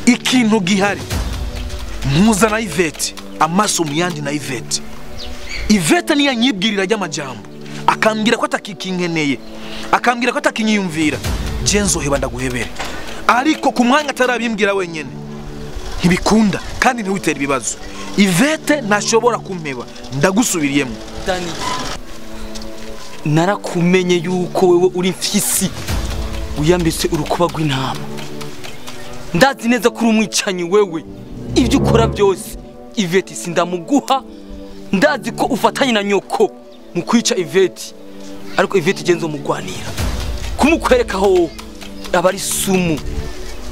ikintu gihari muza na Yvette amaso muyandi na Yvette niya nyibwirira ry'amajambo akambwira ko atakikinkeneye akambwira ko atakinyiyumvira jenzo heba ndaguhebere ariko ku mwanya atarabimbwira wenyene ntibikunda kandi ntiwitera ibibazo Yvette ntashobora kumpeba ndagusubiriyemo Dani narakumenye yuko wewe uri mfisi uyambise urukuba rw'intama ndazi neza kuri umwicanyi wewe ibyo ukora byose Yvette sindamuguha ndazi ko ufatanye na nyoko mu kwica Yvette ariko Yvette genzo mugwanira kumukwereka ho abari sumu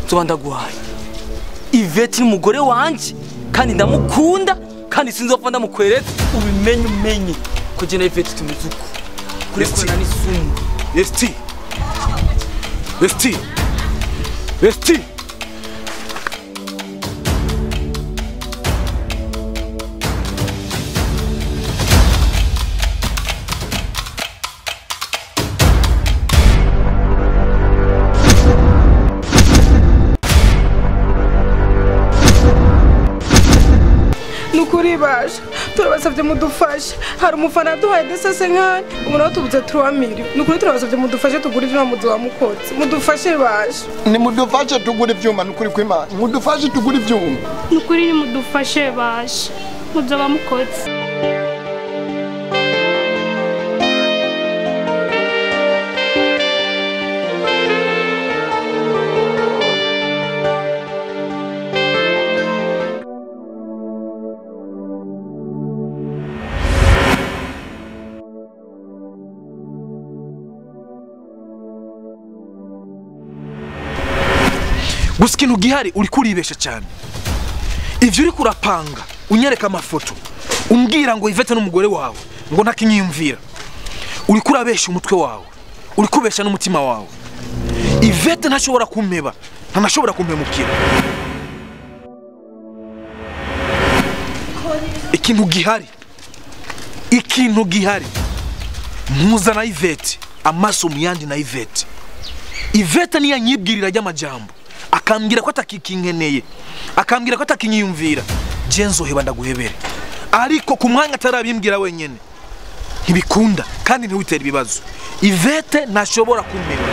zoba ndaguhaye Yvette ni umugore wanje kandi ndamukunda kandi sinzopfa ndamukwereka ubimenye ko je na Yvette tumuzuko kurekana ni sumu Esti nukuri baje turabasabye mudufashe hari umufana duhaye desase nkani umuntu tubuze 3000 nukuri turabasabye mudufashe tugura ivyuma muzo wamukotse mudufashe baje ni mudufashe tugura ivyuma nukuri kw'Imana mudufashe tugura ivyuma nukuri ni mudufashe baje muzo wamukotse gusa ikintu gihari uri kuribesha cyane ivyo uri kurapanga unyereka amafoto umbwira ngo Yvette n'umugore wawe ngo ntakinyiyumvira uri kurabesha umutwe wawe uri kubesha n'umutima wawe Yvette ntashobora kumpeba ntanashobora kumpemukira ikintu gihari muza na Yvette amaso muyandi na Yvette niya nyibwirira ry'amajambo akambwira ko atakikinkeneye akambwira ko atakinyiyumvira jenzo heba ndaguhebere ariko ku mwanya atarabimbwira wenyene ntibikunda kandi ntiwitera ibibazo Yvette ntashobora kumpeba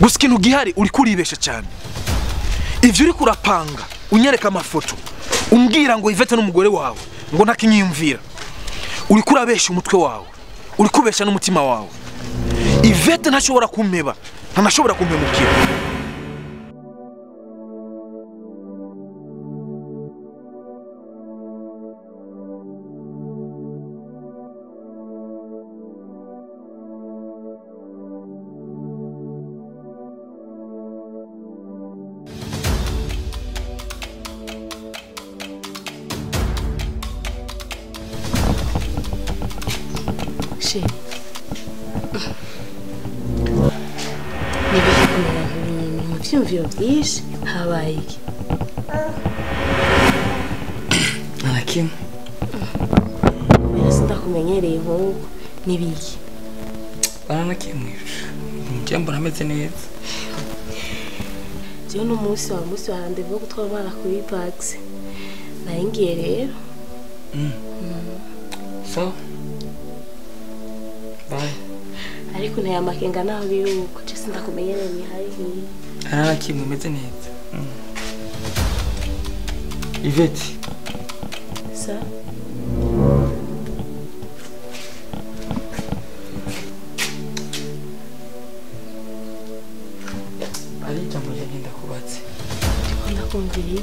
gusa ikintu gihari uri kuribesha cyane ivyo uri kurapanga unyereka amafoto umbwira ngo Yvette n'umugore wawe ngo ntakinyiyumvira uri kurabesha umutwe wawe uri kubesha n'umutima wawe Yvette ntashobora kumpeba ntanashobora kumpemukira Vyumviro byinshi habaye iki Nakimwe Birasa ndakumenyereye nkuko nibiki Baranakimwe Njembo nameze neza Je no munsi wa rendez-vous gutwara abana kuri Pax Naingiye rero So Bye Ariko nta makenga naho biruko je sindakumenyereye ni hari Kimwe meze neza Yvette Sa Ari jambo yagenda kubatse ndakumvira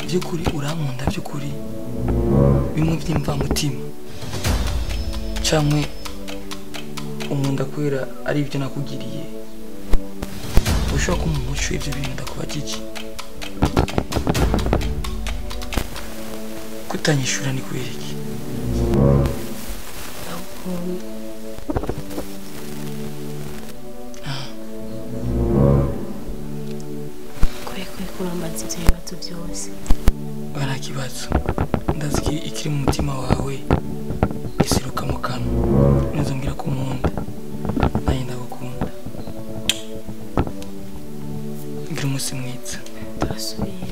byukuri urankunda byukuri bimwe byimva mutima camwe umunda kwera ari ibyo nakugiriye ushaka umuco ivyo bintu ndakubajije kutanyishura ni kwereke kwe kurambaza ivyo bibazo byose. Nta kibazo ndazi ikiri mu mutima wawe isiruka mu kanwa nizongera kumunda naye ndagukunda ngira umunsi mwiza Turasubiye.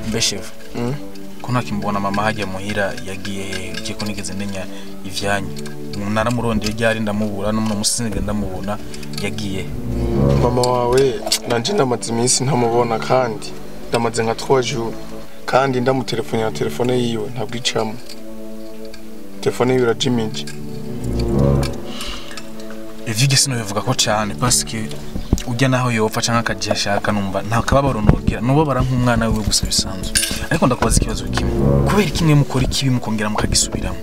Mbeshevu ko ntakimbona mama hajya muhira yagiye giye ko nigeze menya ivyanyu naramurondeye ryari ndamubura no musinige ndamubona yagiye mama wawe nanje ndamaze iminsi ntamubona kandi ndamaze nka 3 jours kandi ndamutelefone ya telefone yiwe ntabwo icamo telefone yiwe irajimije ivige sino bivuga ko cyane parce que ujya naho yopfa canka kaje ashaka numva nta kababaro nogira nubabara nk'umwana wiwe gusa bisanzwe ariko ndakubaza ikibazo kimwe kubera kimwe mukora ikibi mukongera mukagisubiramo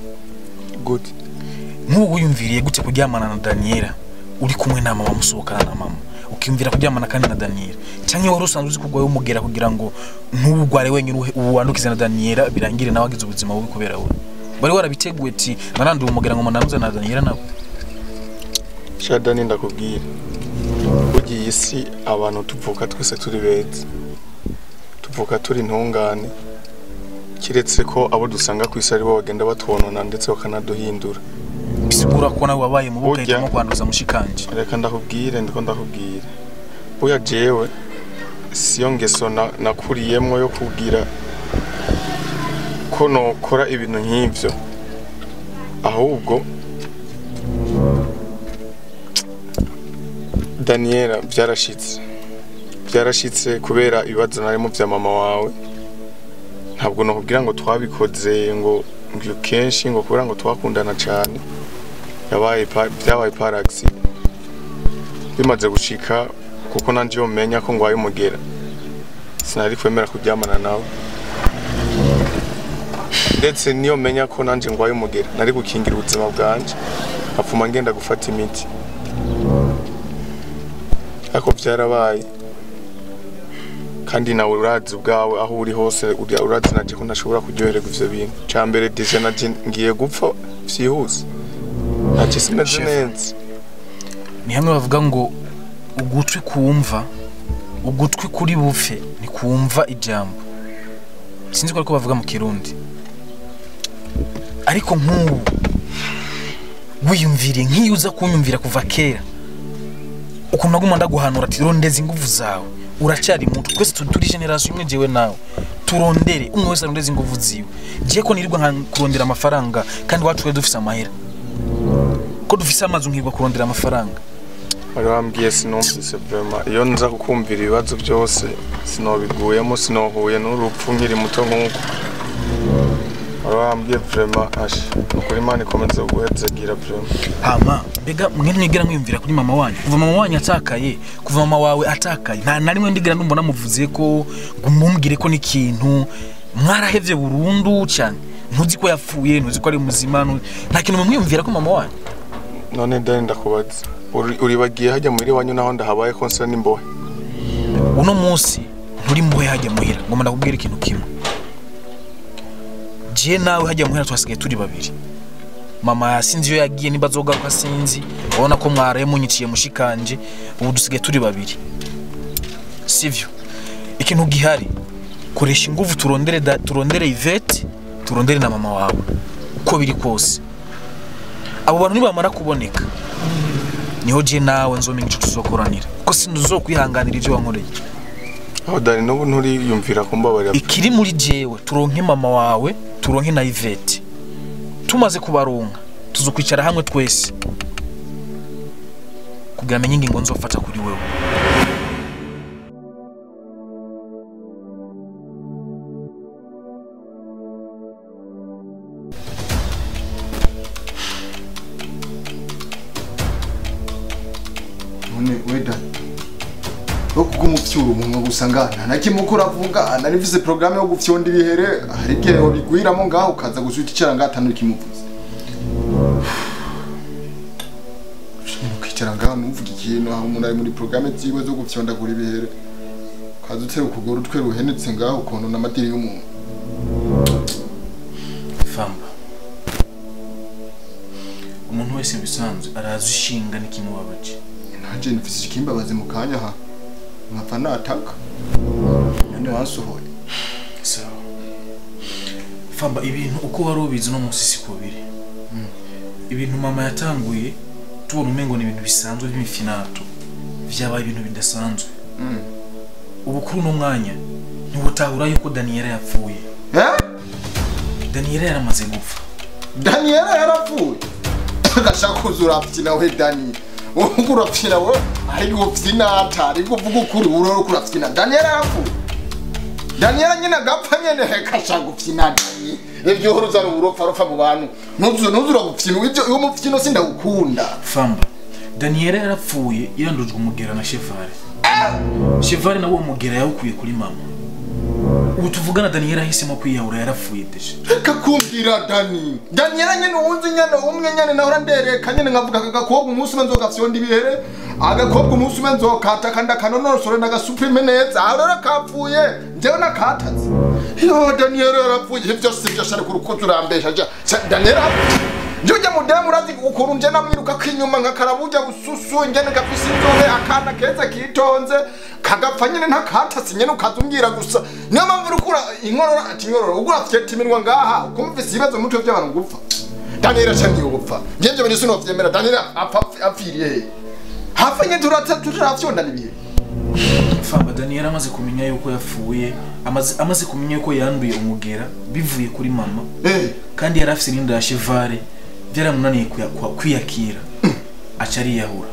good nk'ubu wiyumviriye gute kuryamana na Daniela uri kumwe na mama musohokana na mama ukimvira kuryamana kandi na Daniela cyangwa wari usanzwe uzi kugwaye umugera kugira ngo ntubugware wenyine uwandukize na Daniela birangire nawe agize ubuzima bubi kubera we bari warabiteguye ati naranduye umugera ngo mananuze na Daniela nawe Shadani ndakubwira ugiye isi abantu tuvuka twese turi beza tuvuka turi ntungane kiretse ko abo dusanga ku isi ari bo bagenda batwonona ndetse bakanaduhindura bisigura ko nawe wabaye mu bukaye mu kwanduza mushikanje reka ndakubwire buya jewe siyo ngeso nakuriyemwo yo kugira ko nokora ibintu nk'ivyo ahubwo Daniela byarashitse kubera ibibazo narimo bya mama wawe ntabwo nakubwira ngo twabikoze ngo kenshi ngo kubera ngo twakundana cyane byabaye paraxi bimaze gushika kuko nanje yo menya ko ngwaye umugera sinari kwemera kuryamana nawe ndetse niyo menya ko nanje ngwaye umugera nari gukingira ubuzima bwanje apfuma ngenda gufata imiti ako byarabaye kandi nawe urazi ubwawe aho uri hose urazi naje ko ntashobora kuryohererwa ivyo bintu cambere deje naje ngiye gupfa vyihuse naje simeze neza ni hamwe bavuga ngo ugutwi kumva ugutwi kuri bufe ni kumva ijambo sinzi ko bavuga mu Kirundi ariko nk'ubu wiyumvire nk'iyuza kunyumvira kuva kera ukuntu naguma ndaguhanura ati rondeze ingufu zawe uracari muntu twese turi generation imwe jewe nawe turondere umwe wese arondeze ingufu ziwe giye ko nirirwa nka kurondera amafaranga kandi wacu dufise amahera ko dufise amazu nkirwa kurondera amafaranga bari bambwiye sinumvise vraiment iyo nza kukumvira ibibazo byose sinobiguyemo sinohuye n'urupfu nkiri muto nk'uko bambwiye vraiment ashi ukuri Imana ikomeze guhezegira vraiment hama bega mwigera mwiyumvira kuri mama wanyu kuva mama wanyu atakaye kuva mama wawe atakaye nta rimwe ndigira ndumva namuvuze ko ngumumbwire ko n'ikintu mwarahevye burundu cyane ntuzi ko yapfuye ntuzi ko ari muzima nta kintu mwiyumvira ko mama wanyu none dani ndakubaza uri bagiye hajya muri wanyu naho ndahabaye konsa n'imbohe uno munsi nturi mbohe hajya muhira ngoma ndakubwira ikintu kimwe je nawe hajya muhira twasigaye turi babiri mama sinzi yo yagiye niba zogaruka sinzi ubona ko mwaraye munyiciye mushikanje ubu dusigaye turi babiri sivyo ikintu gihari koresha ingufu turondere Yvette turondere na mama wawe uko biri kose abo bantu nibamara kuboneka niho je nawe nzomenya ico tuzokoranira ko sinuzo kwihanganira ivyo wankoreye aho dani no nturi yumvira kumbabarira ikiri muri jewe turonke mama wawe turonke na Yvette tumaze kubaronka tuzokwicara hamwe twese kugira amenye ingingo nzofata kuri wewe weda okugumufyura umuntu gusangana nakimukura avuga narivuze programme yo gufyonda ibihere hari gihe bigwiramo ngaho kaza gusuka icara ngatanu kimuvuze kwicara ngaho nuvuga ikintu aho umuntu ari muri programme ziwe zo gufyonda kuri ibihere kaza utera ukugora utwe ruhenetse ngaho ukuntu n'amadiri y'umuntu Famba umuntu wese bisanzwe arazi ushinga n'ikimubabaje nanje nifise ikimbabaze mu kanya ha nkapfa nataka none wansohoye sawa Famba ibintu uko wari ubizi no musi siko biri ibintu mama yatanguye tubona umengo ni ibintu bisanzwe by'imifinato vyabaye ibintu bidasanzwe ubu kuri no mwanya ntibutahura yuko Daniela yapfuye Daniela yaramaze gupfa Daniela yarapfuye agashaka kuzura apfina we Dani urapfina we ari gupfina atari kuvuga ukuri uroro kurapfina Daniela yarapfuye Daniela nyina gapfa nyene hekasha gupfina Dani ibyo horuza uropfa mu bantu ntuzura gupfina ibyo uwo mupfino sindagukunda Famba Daniela yarapfuye yandujwe umugera na Chevare Chevare nawo umugera yawukuye kuri mama ubu tuvugana Daniela ahisemo kwiyahura yarapfuye deshe kakumbira Daniela nyene uwunzi nyene umwe nyene nahora ndereka nyene nkavuga agakobwa umunsi nzoga fyonda ibihere agakobwa umunsi nzokata kandi akanonosore ndagasuprime neza arora kapfuye njewe nakataze yo Daniela yarapfuye ivyo sivyo shari kurukoza urambesha ja Daniela Njuje mudamu urazi ukuntu nje namwiruka kwinyuma nkakarabuja bususu ngene gafise inzobe akana keza kitonze kagapfa nyene ntakatasi nyene ukazungira gusa niyo mpamvu urukura inkorora ati inkorora ugura fyeta iminwa ngaha ukumvise ibibazo mutwe by'abantu gupfa Daniela cyangwa gupfa ngenje bene sino vyemera Daniela apfiriye hafa nyene turafyonda nibihe Famba Daniela amaze kumenya yuko yapfuye amaze kumenya yuko yanduye umugera bivuye kuri mama kandi yarafise n'inda ya Chevare byaramunaniye kwiyakira acari yahura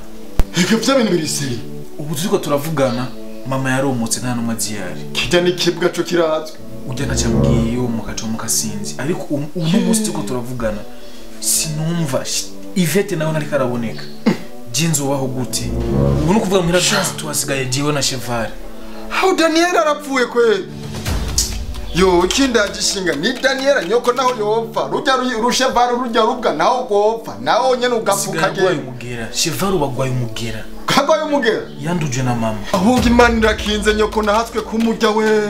ivyo by'abintu birisiri ubu turiko turavugana mama yaromotse nta numwe aziyari kijya nikibwa cyo kirazwe ujya nacambwiye yo mukaco mukasinzi ariko uno musi turiko turavugana sinumva Ivete nawe nari karaboneka jinzo waho gute ubu no kuvuga muhira dance tuwasigaye jiwe na Chevare how Daniela arapfuye kwe yo kinda gishinga ni Daniela nyoko naho yopfa rujya Chevare rujya rubwa naho gopfa naho nyene ugafuka gye umugera Chevare bagwaye umugera kagwaye umugera yanduje na mama ahubwo Imana irakinze nyoko nahatswe kumurya we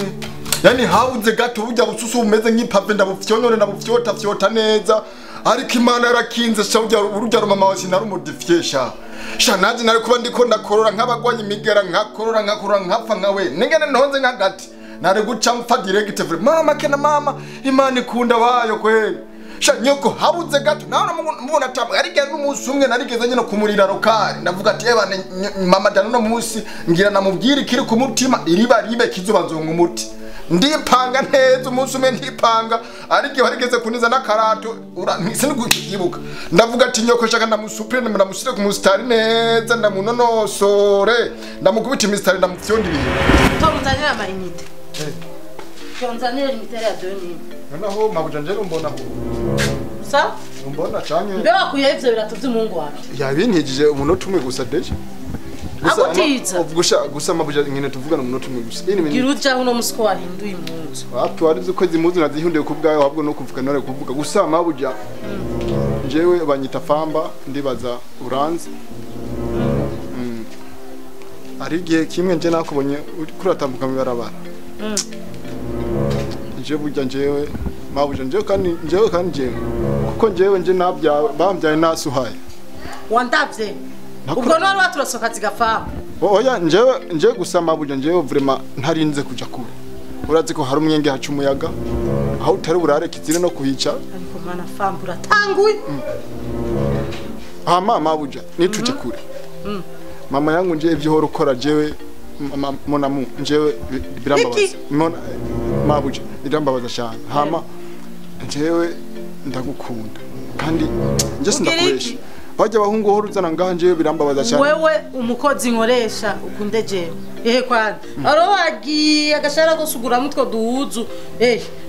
yani habuze gato burya bususu umeze nk'ipave ndabufyonone ndabufyota neza ariko Imana yarakinze sha urujya mama wasi narumodifiesha sha naje nari kuba ndiko ndakorora nk'abagwanye imigera nkakorora nkapfa nkawe ningene ntonze nkagati nari guca mfa direct mama kena mama Imana ikunda bayo kweli sha nyoko habuze gato naho mubona tamwe ariko n'umunsi umwe narigeze nyine kumurira rokari ndavuga ati ebane mama dano no munsi ngira namubwira ikiri ku mutima ribe kizubanzo umuti ndipanga neza umunsi umwe ndipanga ariko harigeze kuniza nakarato sinigukibuka ndavuga ati nyoko shaka ndamusupire ndamusire ku mustari neza ndamunonosore ndamukubita imistari ndamufyondi bihe Tomuzanira amayinite Tomuzanira imitera ya doni naho mabujanje rumbona ho sa rumbona cyane mbe wakuye ivyo birato vy'umungu wawe yabintijije umunota umwe gusa deje agutiza gusa mabujanje ngene tuvugana umunota umwe gusa giruja uno musiko wahinduye impunzu wapi warize ko zimuzi nazihundiye ku bwawe ahubwo no kuvuga nare kuvuga gusa mabuja jewe banyita Famba ndibaza uranze ari gihe kimwe nje nakubonye kuratambuka mu barabara nje burya njewe mabuja njewe kandi kuko njewe nje nabya bambyaye nasuhaye wandavye ubwo nari waturasoka zigafamba oya njewe gusa mabuja njewe vraiment ntarinze kuja kure urazi ko hari umwenge haca umuyaga aho utari burare kizire no kuhica ariko mwana Famba uratanguye mabuja nituje kure mama yangu nje ivyo horo kora jewe monamu njewe birambabaza mabuja birambabaza cyane hama njewe ndagukunda kandi nje sindakoresha bajya bahungu horo uzana ngaha njewe birambabaza cyane wewe umukozi nkoresha ukunde jewe kwani aro wagiye agashara gusugura mutwo duhuzu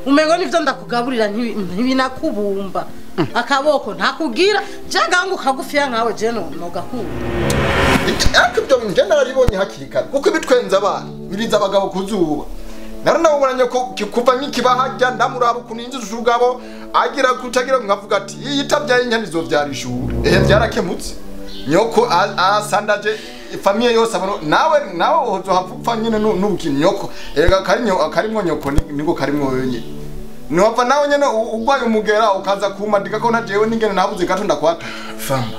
umengo nivyo ndakugaburira ntibinakubumba akaboko ntakugira jangangu kagufiya nkawe je no gakunda ariko ibyo ngenda naribonye hakirikana kuko ibitwenza abana biriza abagabo kuzuba naranabonanye ko kuva nk'ikibahajya ndamuraba kuninjiza urugabo agira kutagira nkavuga ati yitabyaye inyani zo byarishure byarakemutse nyoko asandaje famille yose abano nawe uzohapfa nyine n'ubukini nyoko erega karimwo nyoko niko karimwo wenyine Nova nawe nyene ugwaye umugera ukaza kumadika ko najewe ningene nabuze gato ndakwata. Famba.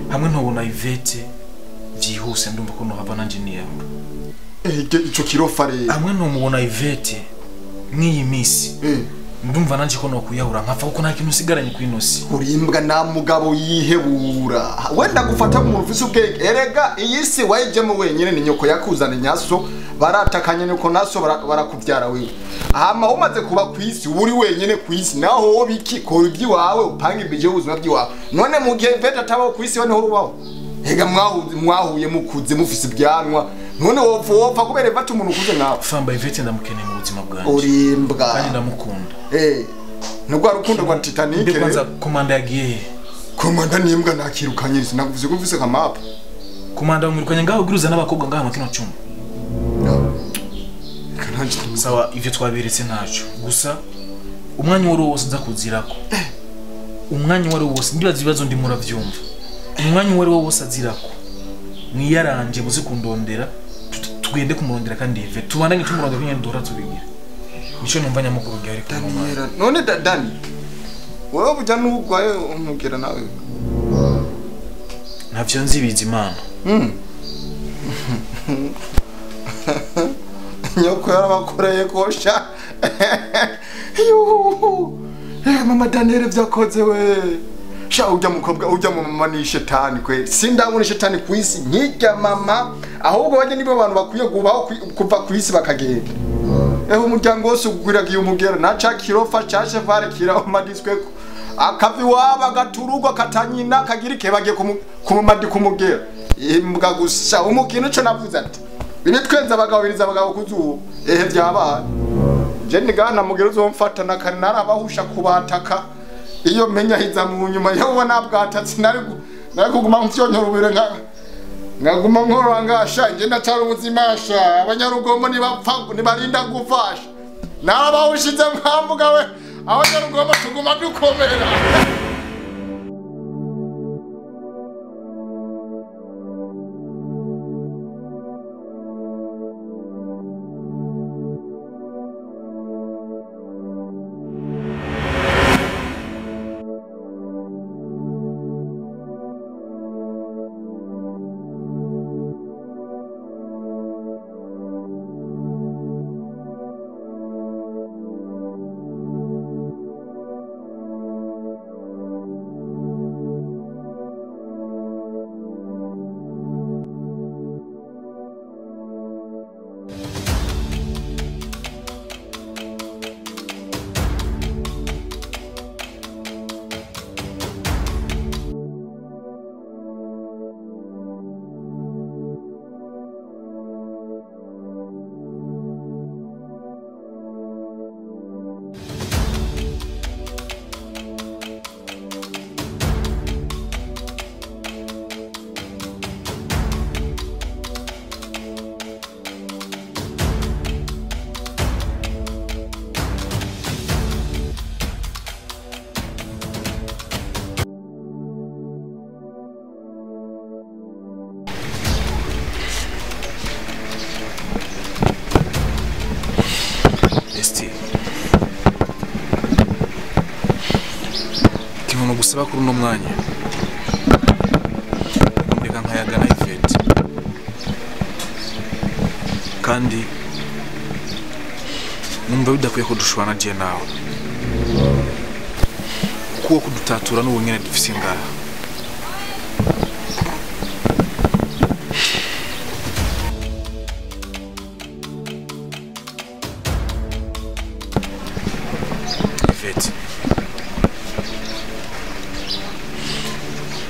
Hamwe ntubona Ivete byihuse ndumva ko nohava nanje niyawe. Ico kirofa rero. Hamwe ntumubona Ivete nk'iyi misi. Ndumva nanje ko nokuyahura nkapfa kuko nta kintu usigaranye kwinosi. Urimbwa na mugabo yihebura. Wenda gufata mu rufisi ubwenge. Erega iyi si wayijemo wenyene ni nyoko yakuzana nyaso baratakanye nuko naso barakuvyara wewe. Hama umaze kuba kwisi uri wenyene kwisi naho wo biki ko ibyiwawe upanga ibije ubuzima byiwawe. None mu gihe Ivete atabo kwisi we niho rubaho. Hega mwahuye mukuze mufise ibyanwa. None wopfa kubera Ivete umuntu ukuze nawe. Famba Ivete ndamukeneye mu buzima bwanje. Urimbwa. Kandi ndamukunda. Nubwo rukundo rwa Titanic. Mbe kwanza komanda yagiye. Komanda nimbwa nakirukanye sinavuze ko mvise kamapa. Komanda umwirukanye ngaho guruza n'abakobwa ngaho makino cyumba. Sawa ivyo twaberetse ntaco. Gusa umwanya wari wose nza kuzirako. Umwanya wari wose ndibaza ibibazo ndi muravyumva. Umwanya wari wose azirako. Mwiyaranje muzi kundondera tugende kumurondera kandi Ivete. Tubandanye tumurondera nyine dora tubigira. Nico numva nyamukuru gari ko Daniela. None Dani. Wowe buja n'ugwaye umugera nawe. Ntavyo nzibiza Imana. Nyoko yarabakoreye kosha. Mama Daniela vyakoze we. Sha ujya mukobwa ujya mu mama ni shetani kweli. Sindabona shetani kwisi nkijya mama ahubwo baje nibo abantu bakwiye kubaho kuva kwisi bakagenda. Umuryango wose ugwiragiye umugera naca kirofa cyashe vare kira umadiswe akavi waba gaturugo katanyina kagirike bagiye kumumadi kumugera. Imbwa gusa umukino cyo navuze ati. Bine twenza bagabiriza abagabo kuzuba. Byabaye. Je nigana mugero uzomfata na kare narabahusha kubataka. Iyo menya hiza mu nyuma yewe nabwatatsi nari kuguma mfyonyorubire ngaguma nkorangasha nje ndacara ubuzimasha abanyarugombo nibapfa nibarinda gufasha narabahushize mkambuga we abanyarugombo tuguma dukomera. Gusaba kuri uno mwanya ndeka nkayaga na Ivete kandi numva bidakwiye ko dushwana je nawe kuko kudutatura n'ubunyene dufise ngaha. Ivete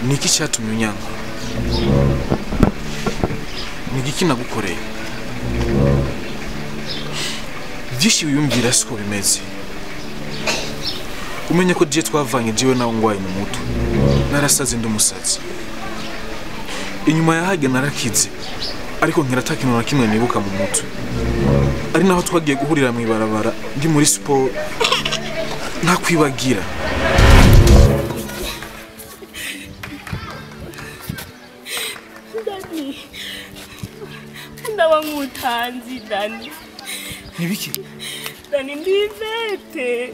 niki cyatumye unyanga? Nigiki nagukoreye? Vyinshi wiyumvira siko bimeze. Umenye ko je twavanye jewe nawe ngwaye mu mutwe. Narasaze ndumusazi. Inyuma yahaga narakize. Ariko nkiratakino na kimwe nibuka mu mutwe. Ari naho twagiye guhurira mu ibarabara ndi muri sport. Nakwibagira. Ndaba mutanzi Dani. Nibiki? Dani ndi Ivete.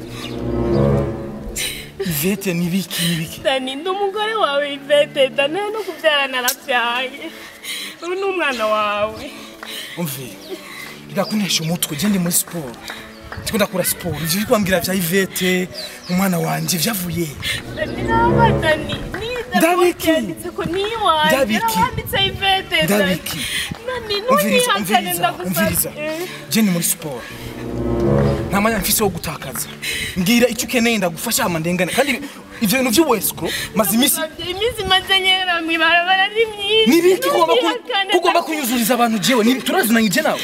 Ivete nibiki? Dani ndi umugore wawe Ivete. Dani no kubyara narabyaye. Uri n'umwana wawe. Umve. Ndakunesha umutwe je ndi muri sport. Ndiko ndakora sport. Ije kwambira vya Ivete umwana wanje vyavuye. Dani. Ndabiki. Ko ni wawe. Ndabiki Ivete. Ndabiki. Umviriza. Je ndi muri sport. Namanya mfise wo gutakaza. Ngira icyo ukeneye ndagufasha amandengane kandi ivyo bintu by'uwesco mazimisi mazanyera mwibarabara ni myinshi. Nibiki kugomba kunyuzuriza abantu jewe turazunanye je nawe.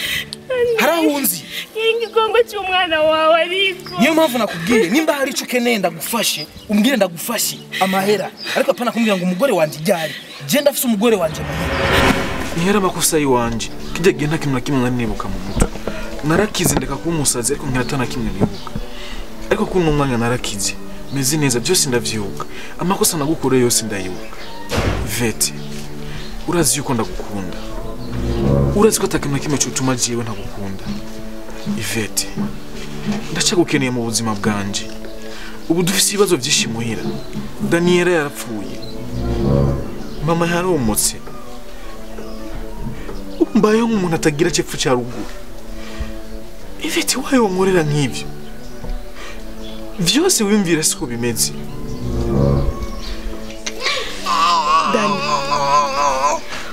Harahunzi. Ingigongo cy'umwana wawe ariko. Niyo mpamvu nakubwiye nimba hari icyo ukeneye ndagufashe umbwire ndagufashe amahera ariko apana kumbwira ngo umugore wanje ryari. Je ndafise umugore wanje mahera. Nihera makosa yiwanje. Kijya gihe nta kintu na kimwe nibuka mu mutwe. Narakize ndeka kuba umusazi ariko nkatana kimwe nibuka. Ariko kuno umwanya narakize. Meze neza byose ndavyibuka. Amakosa nagukoreye yose ndayibuka. Ivete. Urazi yuko ndagukunda. Urazi ko atakintu kimwe cyutuma jiwe ntagukunda. Ivete. Ndacagukeneye mu buzima bwanje. Ubu dufise ibibazo byinshi muhira. Daniela yarapfuye. Mama yaromotse. Mbayeho nk'umuntu atagira cepfu cya ruguru. Ivete wawe wamurera nk'ibyo. Vyose wimvira siko bimeze. Dani.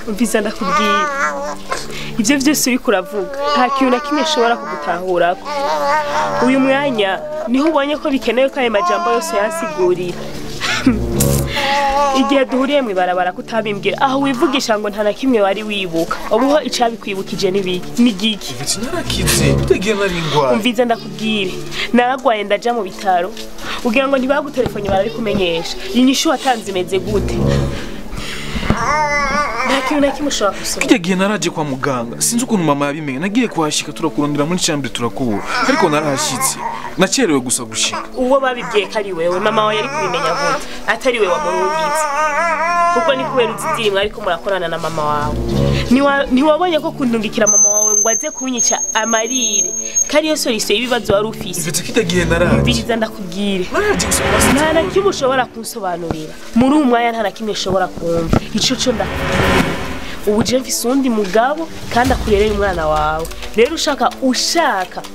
Umviza ndakubwira. Ibyo byose uri kuravuga nta kintu na kimwe ashobora kugutahurako. Uyu mwanya niho ubonye ko bikenewe ko ayo majambo yose yasigurira. Igihe duhuriye mu ibarabara kutabimbwira aho wivugisha ngo nta na kimwe wari wibuka. Ubuho icabikwibukije n'igiki. Narakize utegera n'ingwara. Umviza ndakubwire. Naragwaye ndaja mu bitaro. Ugira ngo ntibagutelefone barabikumenyesha. Inyishu watanze imeze gute? Ntakintu na kimwe ushobora gusoma. Kijya gihe naraje kwa muganga sinzi ukuntu mama yabimenye. Nagiye kuhashika turakurondera muri chambre turakubura ariko narahashitse. Nacerewe gusa gushika. Uwo babibwiye kari wewe mama wawe yari kubimenya gute? Atari wewe wamurungitse. Kuko ni kubera uzidiri mwari ko murakorana na mama wawe. Niwabonye ko kundungikira mama wawe ngo aze kunyica amarire. Kari yo solution y'ibibazo wari ufise. Ivete kijya gihe naraje. Mbiriza ndakubwire. Nta na kimwe ushobora kunsobanurira. Muri umwanya nta na kimwe ushobora kumva. Ico cyo ndakubwira. Ubu je mfise undi mugabo kandi akurereye umwana wawe. Rero ushaka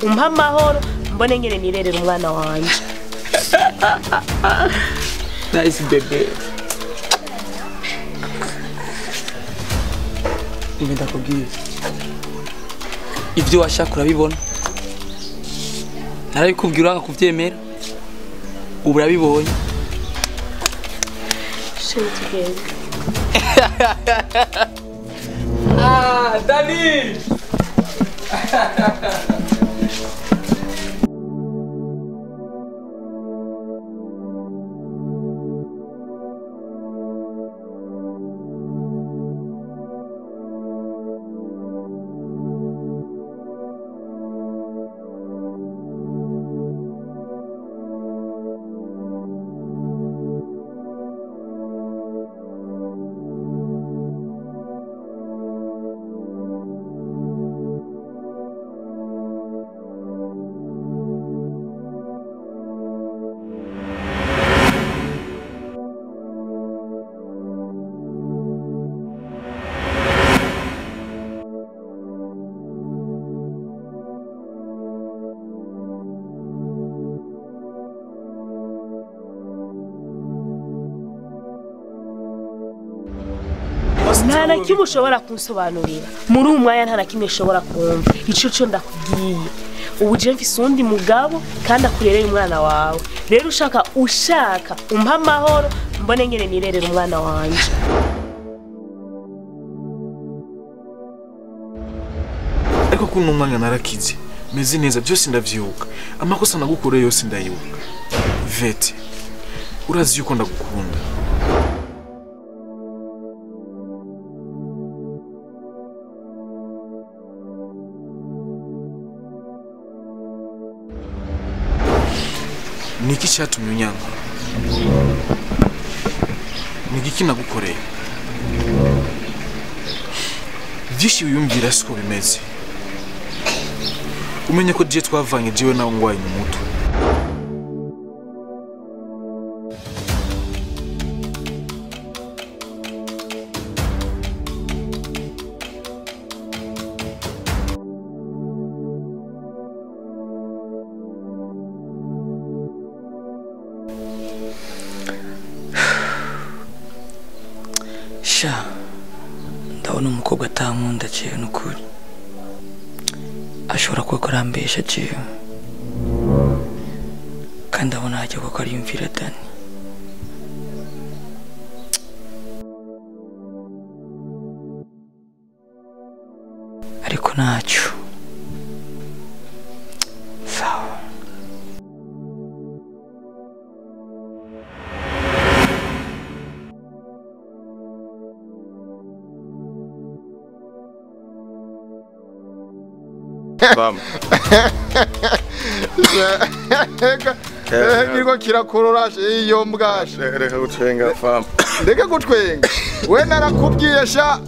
umpa amahoro mbone ngene nirerera umwana wanje. Nice baby. Ndakubwira. Ibyo washaka urabibona. Narabikubwira uranga kuvyemera. Ubu urabibonye. Shit again. Dani! Nta na kimwe ushobora kunsobanurira. Muri umwanya nta na kimwe ushobora kumva. Ico cyo ndakubwiye. Ubu je mfise undi mugabo kandi akurereye umwana wawe. Rero ushaka umpa amahoro mbone ngene nirerera umwana wanje. Ariko kuno umwanya narakize. Meze neza byose ndavyibuka. Amakosa nagukoreye yose ndayibuka. Ivete. Urazi yuko ndagukunda. Niki cyatumye unyanga? Niki nagukoreye? Vyinshi wiyumvira siko bimeze. umenye ko je twavanye jewe nawe ngwaye mu mutwe. ndabona umukobwa atankunda jewe n'ukuri ashobora kuba kurambesha jewe kandi abona hajya kuko ariyumvira Dani ariko ntacyo sawa. Vamos. Niko kirakorora iyo mbwashe. Reka gutwenga fam. Ndeke gutwenga. We narakubwiye sha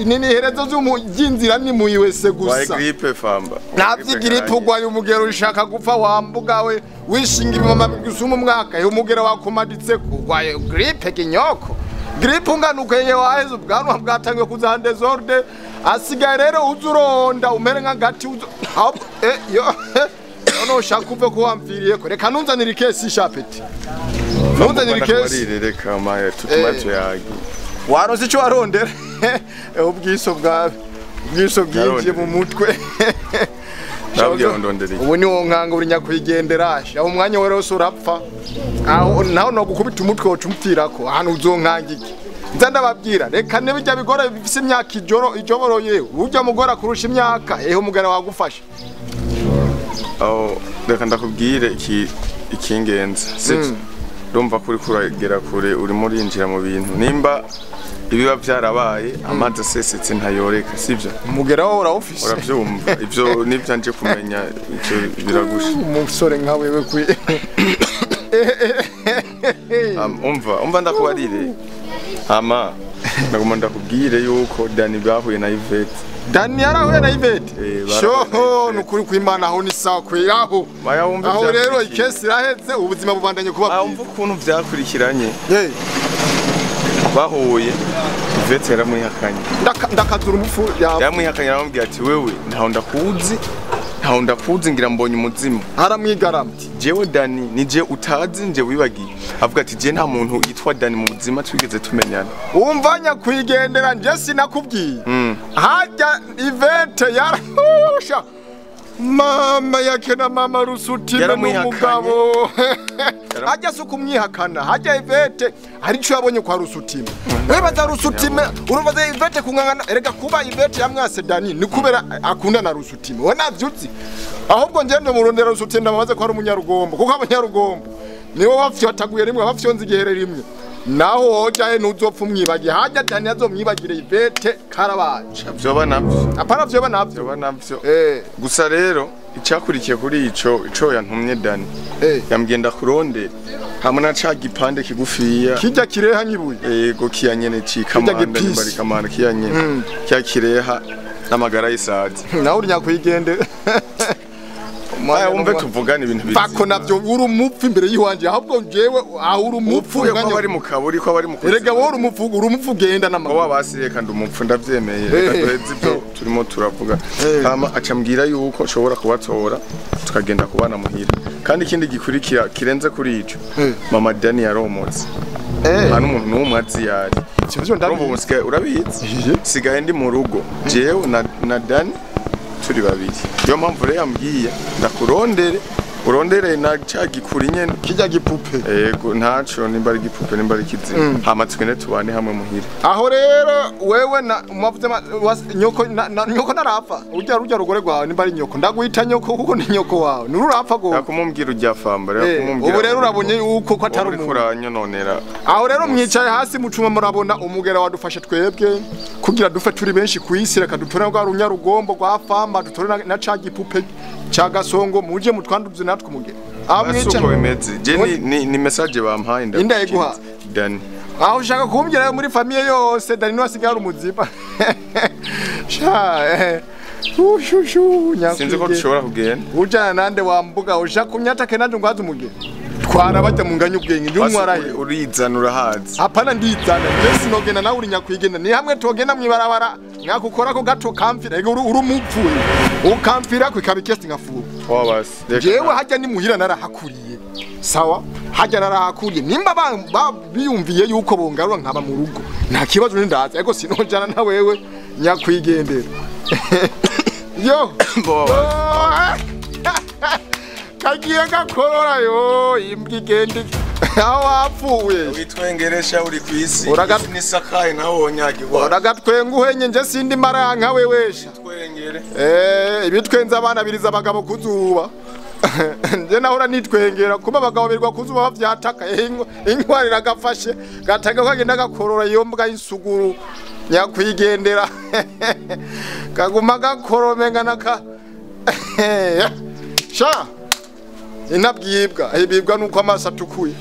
nini herezo z'umujinzira ni muyiwese gusa. Why gripe famba? Navyi gripe ugwaye umugero ushaka gupfa wambuga we wishinga ibimama bigusuma umwaka yo umugero wakumaditse kugwaye gripe kinyoko. Gripe unganukeye waheze ubwanwa bwatangiye kuza desorde asigaye rero uzuronda umere nk'agati yo no shaka uve ko wamfiriye ko reka nunzanira ikesi shapeti nunzanira ikesi reka maye tutumato yagi waronse ico warondera ubwiso bwawe ubwiso bwinjiye mu mutwe ubu ni wo nkanga uri nyakwigendera aho umwanya wera wose urapfa aho naho no gukubita umutwe wocu umupfirako ahantu uzonkanga iki nza ndababwira reka nebijya bigora bifise imyaka ijoboroye ujya mugora kurusha imyaka eho umugara wagufasha aho reka ndakubwire ikingenza sivyo ndumva kuri kuragera kure uri muri injira mu bintu nimba ibiba byarabaye amazi asesetse ntayoreka sivyo umugera wo urawufise uravyumva ivyo nivyo nje kumenya icyo biragusha umusore nka wewe kwi umva ndakubarire ama naguma ndakubwire yuko Dani bahuye na Yvette. Dani yarahuye na Yvette shoho nukuri kwimana aho ni sawa kwiraho aho rero ikesi iraheze ubuzima bubandanye kuba umva ukuntu vyakurikiranye bahuye Yvette yaramwihakanye ndakazura umufu yaramwihakanye aramubwira ati wewe ntaho ndakuzi ngira mbonye umuzimu aramwigaramti jewe Dani nije utazi nje wibagiye avuga ati je nta muntu yitwa Dani mu buzima twigeze tumenyana umvanya kwigendera nje sinakubwiye hajya Yvette yarahusha mama yake na mama Rusutime n'umugabo hajya sukumwihakana hajya Yvette hari cyo yabonye kwa Rusutime webaza Rusutime urumva Yvette kungangana erega kuba Yvette yamwase Dani ni kubera akunda na Rusutime we navyuzi ahubwo ngende murondera Rusutime ndamaze ko ari umunyarugombo kuko abanyarugombo niwe wafyataguye rimwe wafyonze igihere rimwe naho hojaye nuzopfa umwibagiye hajya Dani azomwibagire Yvette karabaje vyoba navyo apana vyoba navyo gusa rero icyakurikiye kuri ico yantumye Dani yamgenda kuronde hamwe na ca gipande kigufiya kijya kireha nyibuye yego kiyanyene cikamanda bari kamana kiyanyene cya kireha n'amagara y'isazi naho uri nyakwigendera maya umbe tuvugana ibintu bizi bako navyo uri umupfu imbere yiwanje ahubwo jewe uri umupfu ko bari mu kaburi ko bari mu erega wowe uri umupfu genda n'amaguru wabasiye kandi umupfu ndavyemeye reka duheze ibyo turimo turavuga hama acambwira yuko ashobora kubatora tukagenda kubana muhira kandi ikindi gikurikira kirenze kuri ico mama Dani yaromotse hano umuntu n'umwe azi yari cyo ndavuga urabizi sigaye ndi mu rugo jewe na Dani turi babiri yo mpamvu rero yambwiye urondere na ca gikuri nyene kijya gipupe yego ntaco nimba ari gipupe nimba ari kizima hamatswe ne tubane hamwe muhira aho rero wewe na mavuze nyoko narapfa urya rugore rwawe nimba ari nyoko ndaguhita nyoko kuko ni nyoko wawe nururapfa go yakumumbwira ujya famba rero kumubwira ubu rero urabonye yuko ko atari umuntu kuranyononera aho rero mwicaye hasi mucuma murabona umugera wadufashe twebwe kugira dufe turi benshi kuisi reka dutore rwa runyarugombo rwa famba dutore na ca gipupe Chagasongo muje mutwanduze natwe umugere amwica bimeze je ni message bampaye ndaguha Dani aho ushaka kumbwira muri famille yose Dani wasigaye umuziba sha ushushu sinzi ko dushobora kugenda ujana nande wambuga usha kunyatake nanje ngwazi umugeni twara bajya mu nganya ubwenge ndi umwaraye urizana urahazi apana ndizana nje sinogenda nawe uri nyakwigenda ni hamwe togenda mwibarabara mwakukora ko gato kamfira uri umupfuye ukamfira kwikabikesti ngafuka wabasi jewe hajya ni muhira narahakuriye sawa hajya narahakuriye nimba biyumviye yuko bongarura nkaba mu rugo nta kibazo nindaza ariko sinojana na wewe nyakwigendera yo kagiye gakorora yo imbwigende aho wapfuye witwengeresha uri kwisi nisakaye naho wonyagirwa uragatwenguhenye nje sindi maranka wewesha twengere ibitwenza abana biriza abagabo kuzuba nje nahora nitwengera kuba abagabo birwa kuzuba bavyataka inkwari ragafashe gataga kagenda gakorora iyo mbwa y'isuguru nyakwigendera kaguma gakoromenga naka sha inabwibwa ibibwa nuko amaso atukuye